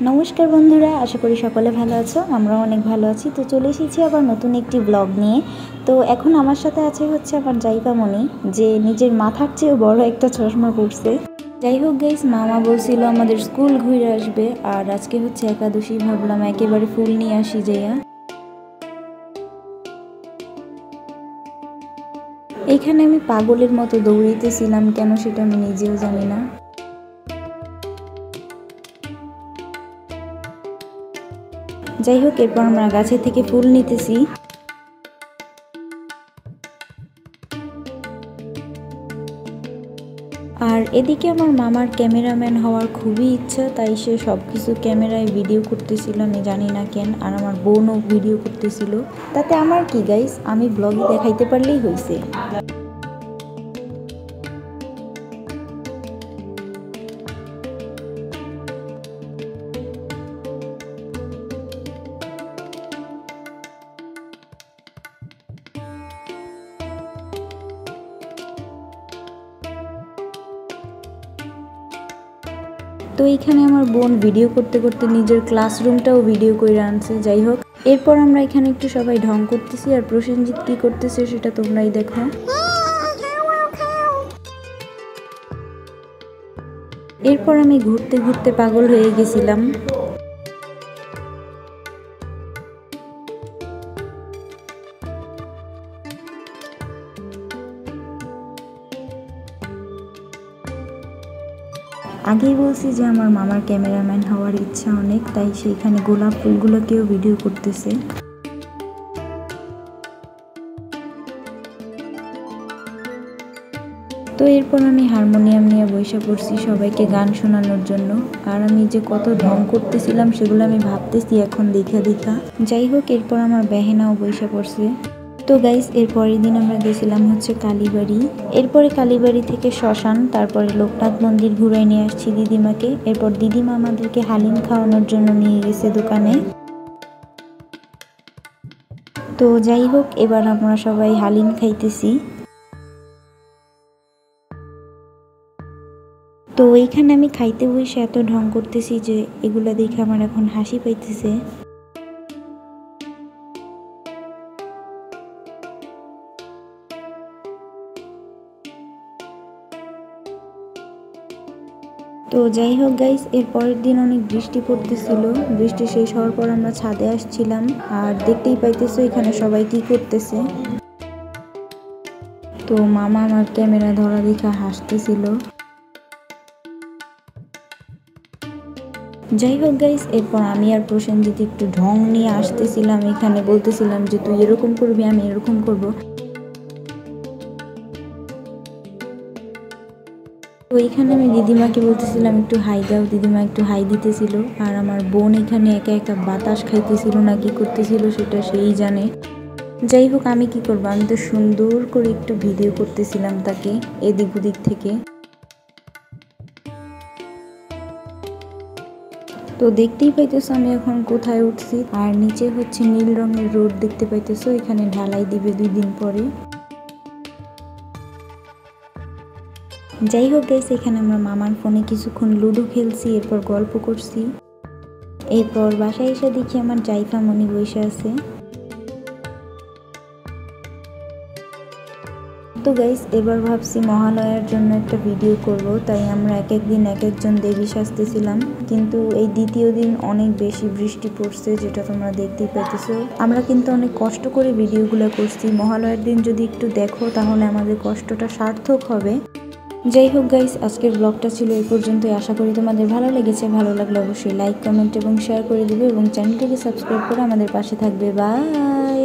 নমস্কার বন্ধুরা, আশা করি সকলে ভালো আছো। আমরাও অনেক ভালো আছি। তো চলে এসেছি আবার নতুন একটি ব্লগ নিয়ে। তো এখন আমার সাথে আছে হচ্ছে আমার জাইফামণি, যে নিজের মাথার চেয়েও বড় একটা চশমা পড়ছে। যাই হোক গাইস, মামা বলছিল আমাদের স্কুল ঘুরে আসবে, আর আজকে হচ্ছে একাদশী, ভাবলাম একেবারে ফুল নিয়ে আসি যাইয়া। এইখানে আমি পাগলের মতো দৌড়াইতেছিলাম, কেন সেটা আমি নিজেও জানি না। যাই হোক, এরপর আমরা গাছে থেকে ফুল নিতেছি। আর এদিকে আমার মামার ক্যামেরাম্যান হওয়ার খুবই ইচ্ছা, তাই সে সব কিছু ক্যামেরায় ভিডিও করতেছিল, আমি জানি না কেন। আর আমার বোনও ভিডিও করতেছিল। তাতে আমার কি গাইস, আমি ব্লগে দেখাইতে পারলেই হয়েছে। তো এইখানে আমার বোন ভিডিও করতে করতে নিজের ক্লাসরুমটাও ভিডিও করে আনছে। যাই হোক, এরপর আমরা এখানে একটু সবাই ঢং করতেছি, আর প্রসেনজিৎ কি করতেছে সেটা তোমরাই দেখো। এরপর আমি ঘুরতে ঘুরতে পাগল হয়ে গেছিলাম। আগেই বলছি যে আমার মামার ক্যামেরাম্যান হওয়ার ইচ্ছা অনেক, তাই সেইখানে গোলাপ ফুলগুলোকেও ভিডিও করতেছে। তো এরপর আমি হারমোনিয়াম নিয়ে বসে পড়ছি সবাইকে গান শোনানোর জন্য। আর আমি যে কত ঢং করতেছিলাম সেগুলো আমি ভাবতেছি এখন দেখা দেখা। যাই হোক, এরপর আমার বেহেনাও বসে পড়ছে। তো গাইস, এর পরের দিন আমরা গেছিলাম হচ্ছে কালীবাড়ি। এরপরে কালীবাড়ি থেকে শ্মশান, তারপরে লোকনাথ মন্দির ঘুরে নিয়ে আসছি দিদিমাকে। এরপর দিদিমা আমাদেরকে হালিম খাওয়ানোর জন্য নিয়ে গেছে দোকানে। তো যাই হোক, এবার আমরা সবাই হালিম খাইতেছি। তো এইখানে আমি খাইতে বসে এত ঢং করতেছি যে এগুলা দেখে আমার এখন হাসি পাইতেছে। তো যাই হোক গাইস, এর পরের দিন অনেক বৃষ্টি পড়তেছিল। বৃষ্টি শেষ হওয়ার পর আমরা ছাদে আসছিলাম, আর দেখতেই পাইতেছো এখানে সবাই কি করতেছে। তো মামা আমার ক্যামেরা ধরা দেখে হাসতেছিল। যাই হোক গাইস, এরপর আমি আর প্রসেনজিৎ একটু ঢং নিয়ে আসতেছিলাম, এখানে বলতেছিলাম যে তুই এরকম করবি, আমি এরকম করব। তো এইখানে আমি দিদিমাকে বলতেছিলাম একটু হাই দাও, দিদিমা একটু হাই দিতেছিল। আর আমার বোন এখানে একা একা বাতাস খাইতেছিল না কি করতেছিল সেটা সেই জানে। যাই হোক, আমি কি করবো, আমি তো সুন্দর করে একটু ভিডিও করতেছিলাম তাকে এদিক ওদিক থেকে। তো দেখতেই পাইতেছো আমি এখন কোথায় উঠছি, আর নিচে হচ্ছে নীল রঙের রোড দেখতে পাইতেছো, এখানে ঢালাই দিবে 2 দিন পরে। যাই হোক গাইস, এখানে আমরা মামার ফোনে কিছুক্ষণ লুডো খেলছি, এরপর গল্প করছি। এরপর বাসায় এসে দেখি আমার জাইফামণি বসে আছে। তো গাইস, এবার ভাবছি মহালয়ার জন্য একটা ভিডিও করব, তাই আমরা এক এক দিন এক একজন দেবী সাজতেছিলাম। কিন্তু এই দ্বিতীয় দিন অনেক বেশি বৃষ্টি পড়ছে, যেটা তোমরা দেখতেই পাইতেছো। আমরা কিন্তু অনেক কষ্ট করে ভিডিওগুলো করছি। মহালয়ার দিন যদি একটু দেখো তাহলে আমাদের কষ্টটা সার্থক হবে। যাই হোক গাইস, আজকের ব্লগটা ছিল এই পর্যন্তই। আশা করি তোমাদের ভালো লেগেছে। ভালো লাগলে অবশ্যই লাইক, কমেন্ট এবং শেয়ার করে দেবে, এবং চ্যানেলটিকে সাবস্ক্রাইব করে আমাদের পাশে থাকবে। বাই।